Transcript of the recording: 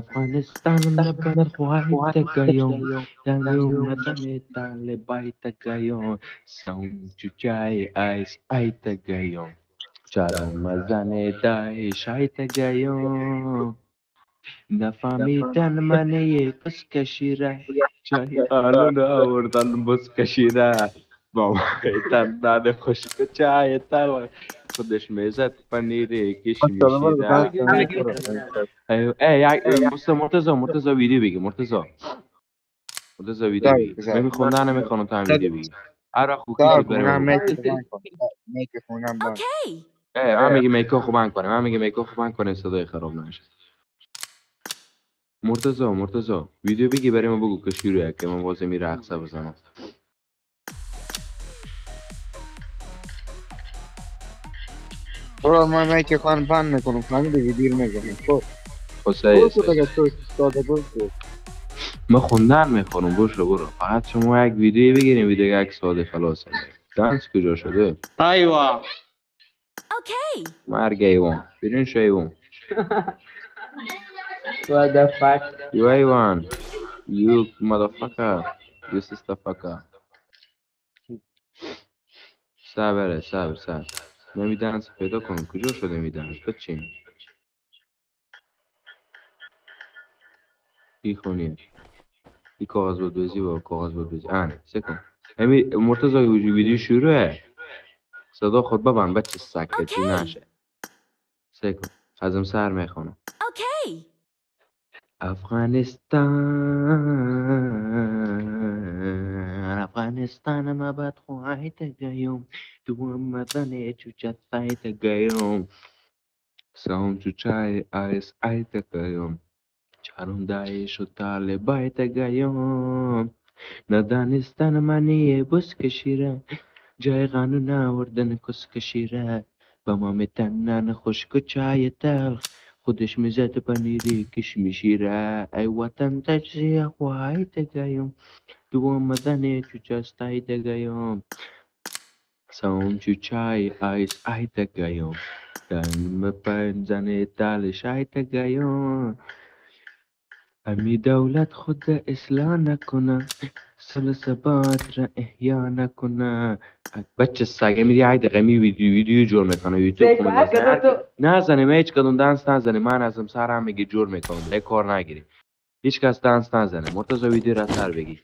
افغانستان نبات خواهی تگیون دنگون ندنه تاله بای تگیون سون چوچای ایس ای تگیون چارم مزنه دایش ای تگیون نفهمیدن منه کس کشیره چای قانون آوردن بس کشیره با مایتن نان خشک چای تا خودش میزد پنیر کشمشیره مرتضی ویدیو بگی مرتضی ویدیو بگی من میخوندن نمیخوانم تا هم ویدیو بگی هر خوکی که بریم هم میگه میکو خوبان کنه من میگه میکو خوبان کنه صدای خراب نشه مرتضی ویدیو بگی برای ما بگو که شروعه که من واسه می رقصه بزنم برو ما میک خان بند میکنم فهمیدی دیر میزنم ما خوندن میخونم برو فقط شما یک ویدیو بگیریم ویدیو یک ساده خلاص دانس کجا شده ایوا Okay. مرگ ایوان بیرین شو ایوان what the fuck You ایوان You motherfucker You sister fucker صبر نمی دانس پیدا کنم کجا شده می دانس بچین ای خونیه ای کاغذ بود بزی و کاغذ بود بزی سکن امی مرتضی ویدیو شروعه صدا خود ببند بچه سکتی نشه سکن ازم سر میخونم Okay. افغانستان ما بد خواهی تگیوم تو مدن چوچت تای تگیوم سام چوچای ایس ای تگیوم چارون دایش و طالبای تگیوم ندانستن منی بس کشیره جای قانون آوردن کس کشیره با ما میتنن خشک و چای تلخ خودش میزد پنیری کشمشیره ای وطن تجزیه خواهی تگیوم تو آمدن چوچستای تگیوم سوم چوچای ایس ای تگیوم دنم پنزن تالش ای تگیوم امی دولت خود اصلاح نکنه ثبات را احیا نکنه بچه سگه میری 8 دقیقه ویدیو جور میکنه یوتیوب خود نزنیم هیچ کدوم دانس نزنیم من ازم سر هم میگه جور میکنم کار نگیری هیچ کس دانس نزنه مرتضی ویدیو را سر بگی